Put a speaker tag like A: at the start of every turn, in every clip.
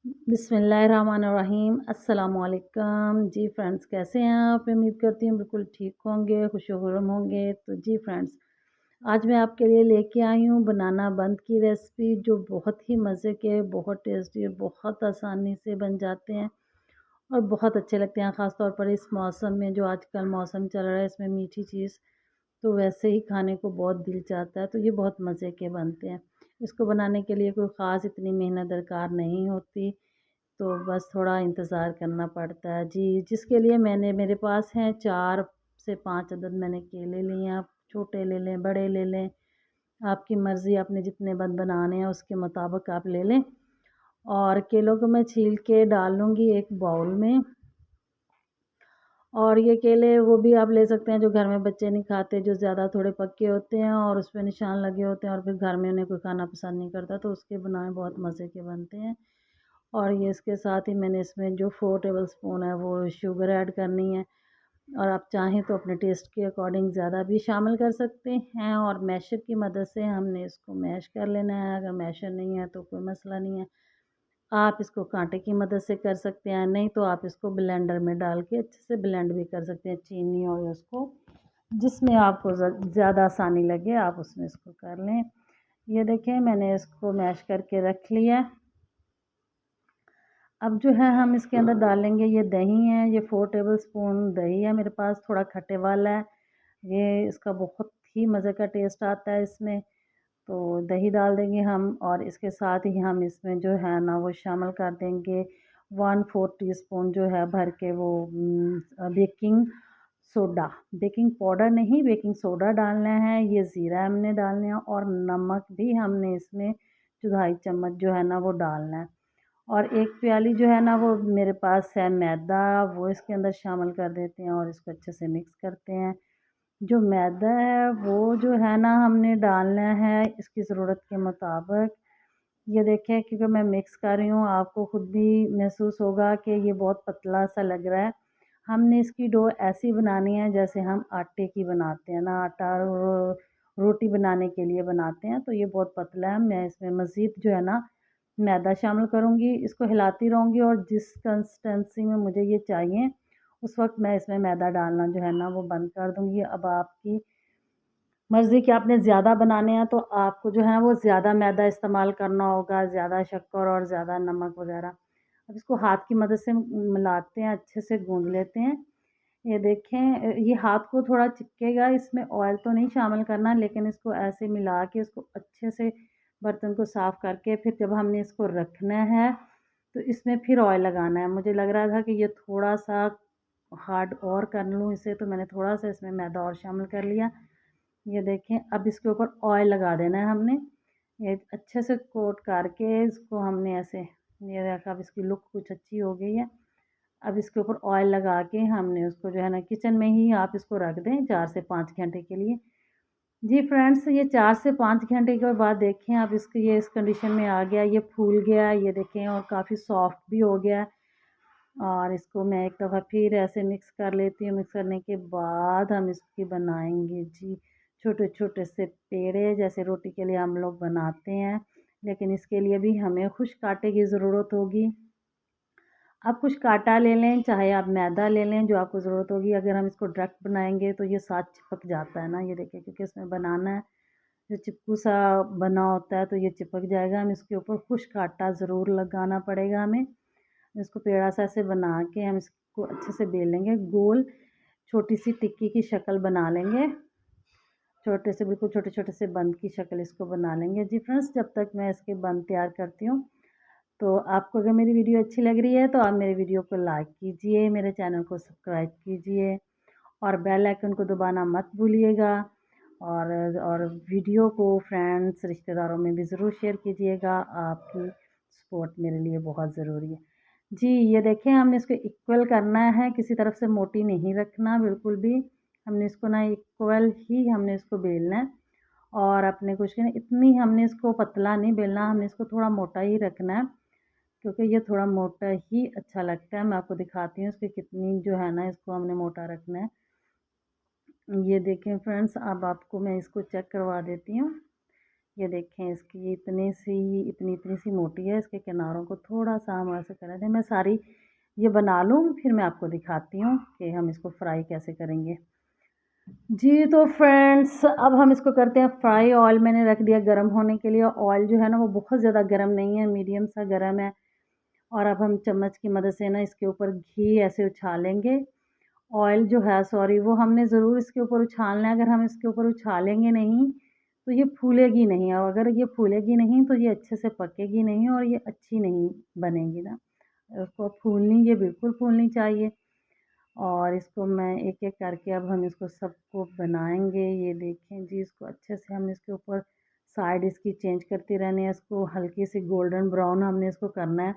A: बिस्मिल्लाहिर्रहमानिर्रहीम अस्सलामुअलैकुम। जी फ्रेंड्स, कैसे हैं आप? उम्मीद करती हूँ बिल्कुल ठीक होंगे, खुशो-खुर्रम होंगे। तो जी फ्रेंड्स, आज मैं आपके लिए लेके आई हूँ बनाना बंद की रेसिपी, जो बहुत ही मज़े के, बहुत टेस्टी और बहुत आसानी से बन जाते हैं और बहुत अच्छे लगते हैं। ख़ास तौर पर इस मौसम में, जो आजकल मौसम चल रहा है, इसमें मीठी चीज़ तो वैसे ही खाने को बहुत दिल चाहता है। तो ये बहुत मज़े के बनते हैं। इसको बनाने के लिए कोई ख़ास इतनी मेहनत दरकार नहीं होती, तो बस थोड़ा इंतज़ार करना पड़ता है। जी, जिसके लिए मेरे पास हैं 4 से 5 अदद मैंने केले लिए हैं। आप छोटे ले लें, बड़े ले लें, आपकी मर्ज़ी, आपने जितने बनाने हैं उसके मुताबिक आप ले लें। और केलों को मैं छील के डाल लूँगी एक बाउल में। और ये केले वो भी आप ले सकते हैं जो घर में बच्चे नहीं खाते, जो ज़्यादा थोड़े पक्के होते हैं और उसपे निशान लगे होते हैं और फिर घर में उन्हें कोई खाना पसंद नहीं करता, तो उसके बनाए बहुत मज़े के बनते हैं। और ये इसके साथ ही मैंने इसमें जो 4 टेबलस्पून है वो शुगर ऐड करनी है। और आप चाहें तो अपने टेस्ट के अकॉर्डिंग ज़्यादा भी शामिल कर सकते हैं। और मैशर की मदद से हमने इसको मैश कर लेना है। अगर मैशर नहीं है तो कोई मसला नहीं है, आप इसको कांटे की मदद से कर सकते हैं, नहीं तो आप इसको ब्लेंडर में डाल के अच्छे से ब्लेंड भी कर सकते हैं। चीनी और उसको जिसमें आपको ज़्यादा आसानी लगे आप उसमें इसको कर लें। ये देखें, मैंने इसको मैश करके रख लिया। अब जो है हम इसके अंदर डालेंगे, ये दही है, ये 4 टेबलस्पून दही है मेरे पास, थोड़ा खट्टे वाला है। ये इसका बहुत ही मज़े का टेस्ट आता है इसमें। तो दही डाल देंगे हम और इसके साथ ही हम इसमें जो है ना वो शामिल कर देंगे 1/4 टीस्पून जो है भर के वो बेकिंग सोडा, बेकिंग पाउडर नहीं, बेकिंग सोडा डालना है। ये ज़ीरा हमने डालना है और नमक भी हमने इसमें 2-2 चम्मच जो है ना वो डालना है। और 1 प्याली जो है ना वो मेरे पास है मैदा, वो इसके अंदर शामिल कर देते हैं और इसको अच्छे से मिक्स करते हैं। जो मैदा है वो जो है ना हमने डालना है इसकी ज़रूरत के मुताबिक। ये देखें, क्योंकि मैं मिक्स कर रही हूँ, आपको खुद भी महसूस होगा कि ये बहुत पतला सा लग रहा है। हमने इसकी डो ऐसी बनानी है जैसे हम आटे की बनाते हैं ना, आटा रोटी बनाने के लिए बनाते हैं, तो ये बहुत पतला है। मैं इसमें मज़ीद जो है ना मैदा शामिल करूँगी, इसको हिलाती रहूँगी और जिस कंसिस्टेंसी में मुझे ये चाहिए उस वक़्त मैं इसमें मैदा डालना जो है ना वो बंद कर दूँगी। अब आपकी मर्ज़ी कि आपने ज़्यादा बनाने हैं तो आपको जो है वो ज़्यादा मैदा इस्तेमाल करना होगा, ज़्यादा शक्कर और ज़्यादा नमक वग़ैरह। अब इसको हाथ की मदद से मिलाते हैं, अच्छे से गूँध लेते हैं। ये देखें, ये हाथ को थोड़ा चिपकेगा, इसमें ऑयल तो नहीं शामिल करना, लेकिन इसको ऐसे मिला के इसको अच्छे से बर्तन को साफ़ करके फिर जब हमने इसको रखना है, तो इसमें फिर ऑयल लगाना है। मुझे लग रहा था कि ये थोड़ा-सा हार्ड और कर लूँ इसे, तो मैंने थोड़ा-सा इसमें मैदा और शामिल कर लिया। ये देखें, अब इसके ऊपर ऑयल लगा देना है हमने। ये अच्छे से कोट करके इसको हमने ऐसे, ये देखा, अब इसकी लुक कुछ अच्छी हो गई है। अब इसके ऊपर ऑयल लगा के हमने उसको जो है ना किचन में ही आप इसको रख दें 4 से 5 घंटे के लिए। जी फ्रेंड्स, ये 4 से 5 घंटे के बाद देखें, अब इसकी ये इस कंडीशन में आ गया, ये फूल गया, ये देखें, और काफ़ी सॉफ्ट भी हो गया है। और इसको मैं एक दफ़ा फिर ऐसे मिक्स कर लेती हूँ। मिक्स करने के बाद हम इसकी बनाएँगे जी छोटे-छोटे से पेड़े, जैसे रोटी के लिए हम लोग बनाते हैं, लेकिन इसके लिए भी हमें खुश्क आटे की ज़रूरत होगी। आप खुश्क आटा ले लें, चाहे आप मैदा ले लें, जो आपको ज़रूरत होगी। अगर हम इसको डायरेक्ट बनाएँगे तो ये साथ चिपक जाता है ना, ये देखिए, क्योंकि इसमें बनाना है, जो चिपकू सा बना होता है तो ये चिपक जाएगा। हम इसके ऊपर खुश्क आटा ज़रूर लगाना पड़ेगा हमें। इसको पेड़ा सा ऐसे बना के हम इसको अच्छे से बेल लेंगे, गोल छोटी-सी टिक्की की शक्ल बना लेंगे। छोटे से, बिल्कुल छोटे-छोटे से बंद की शक्ल इसको बना लेंगे। जी फ्रेंड्स, जब तक मैं इसके बंद तैयार करती हूँ, तो आपको अगर मेरी वीडियो अच्छी लग रही है तो आप मेरी वीडियो को लाइक कीजिए, मेरे चैनल को सब्सक्राइब कीजिए और बेल आइकन को दबाना मत भूलिएगा। और वीडियो को फ्रेंड्स, रिश्तेदारों में भी ज़रूर शेयर कीजिएगा। आपकी सपोर्ट मेरे लिए बहुत ज़रूरी है। जी, ये देखें, हमने इसको इक्वल करना है, किसी तरफ से मोटी नहीं रखना बिल्कुल भी। हमने इसको ना इक्वल ही हमने इसको बेलना है और अपने कुछ ना इतनी हमने इसको पतला नहीं बेलना, हमने इसको थोड़ा मोटा ही रखना है, क्योंकि ये थोड़ा मोटा ही अच्छा लगता है। मैं आपको दिखाती हूँ इसकी कितनी जो है ना, इसको हमने मोटा रखना है। ये देखें फ्रेंड्स, अब आपको मैं इसको चेक करवा देती हूँ। ये देखें इसकी इतनी सी मोटी है, इसके किनारों को थोड़ा-सा हम ऐसे कर दें। मैं सारी ये बना लूँ फिर मैं आपको दिखाती हूँ कि हम इसको फ्राई कैसे करेंगे। जी, तो फ्रेंड्स अब हम इसको करते हैं फ्राई। ऑयल मैंने रख दिया गरम होने के लिए। ऑयल जो है ना वो बहुत ज़्यादा गरम नहीं है, मीडियम सा गरम है। और अब हम चम्मच की मदद से ना इसके ऊपर घी ऐसे उछालेंगे। ऑयल जो है सॉरी वो हमने ज़रूर इसके ऊपर उछालना है। अगर हम इसके ऊपर उछालेंगे नहीं तो ये फूलेगी नहीं, और अगर ये फूलेगी नहीं तो ये अच्छे से पकेगी नहीं और ये अच्छी नहीं बनेगी ना। उसको फूलनी, ये बिल्कुल फूलनी चाहिए। और इसको मैं एक-एक करके अब हम इसको सबको बनाएँगे। ये देखें जी, इसको अच्छे से हमने इसके ऊपर साइड इसकी चेंज करती रहनी है। इसको हल्की सी गोल्डन ब्राउन हमने इसको करना है,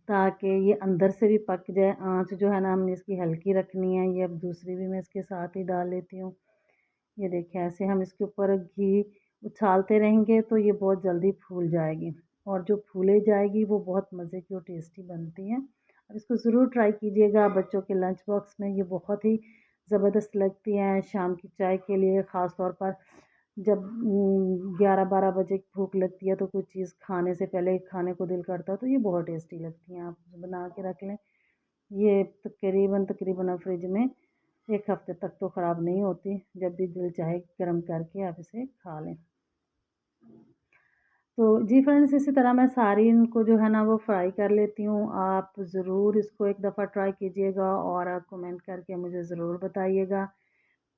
A: ताकि ये अंदर से भी पक जाए। आँच जो है ना हमने इसकी हल्की रखनी है। ये अब दूसरी भी मैं इसके साथ ही डाल लेती हूँ। ये देखिए ऐसे हम इसके ऊपर घी उछालते रहेंगे तो ये बहुत जल्दी फूल जाएगी, और जो फूले जाएगी वो बहुत मज़े की और टेस्टी बनती है। और इसको ज़रूर ट्राई कीजिएगा बच्चों के लंच बॉक्स में। ये बहुत ही ज़बरदस्त लगती हैं शाम की चाय के लिए, ख़ास तौर पर जब 11-12 बजे भूख लगती है तो कुछ चीज़ खाने से पहले खाने को दिल करता है, तो ये बहुत टेस्टी लगती हैं। आप बना के रख लें। ये तकरीबन आप फ्रिज में 1 हफ़्ते तक तो ख़राब नहीं होती। जब भी दिल चाहे गरम करके आप इसे खा लें। तो जी फ्रेंड्स, इसी तरह मैं सारी इनको जो है ना वो फ्राई कर लेती हूँ। आप ज़रूर इसको एक दफ़ा ट्राई कीजिएगा और आप कमेंट करके मुझे ज़रूर बताइएगा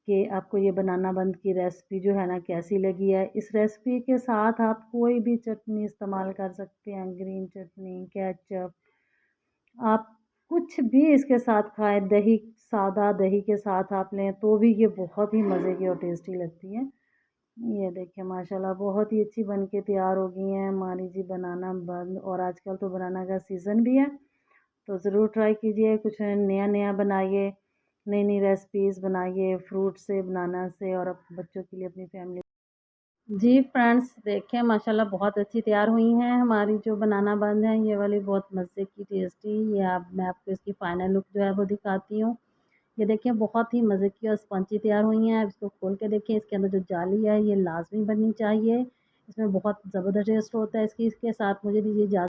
A: कि आपको ये बनाना बंद की रेसिपी जो है ना कैसी लगी है। इस रेसिपी के साथ आप कोई भी चटनी इस्तेमाल कर सकते हैं, ग्रीन चटनी, केचप, आप कुछ भी इसके साथ खाएँ। दही, सादा दही के साथ आप लें तो भी ये बहुत ही मज़े की और टेस्टी लगती है। ये देखिए माशाल्लाह बहुत ही अच्छी बन के तैयार हो गई हैं हमारी जी बनाना बन। और आजकल तो बनाना का सीज़न भी है, तो ज़रूर ट्राई कीजिए, कुछ नया-नया बनाइए, नई-नई रेसिपीज़ बनाइए फ्रूट से, बनाना से, और अब बच्चों के लिए अपनी फैमिली। जी फ्रेंड्स, देखें माशाल्लाह बहुत अच्छी तैयार हुई हैं हमारी जो बनाना बन है, ये वाली बहुत मज़े की टेस्टी। ये अब मैं आपको इसकी फ़ाइनल लुक जो है वो दिखाती हूँ। ये देखिए बहुत ही मज़े की और स्पंजी तैयार हुई हैं। अब इसको खोल के देखें, इसके अंदर जो जाली है ये लाज़मी बननी चाहिए। इसमें बहुत ज़बरदस्त टेस्ट होता है इसकी। इसके साथ मुझे दीजिए इजाज़त।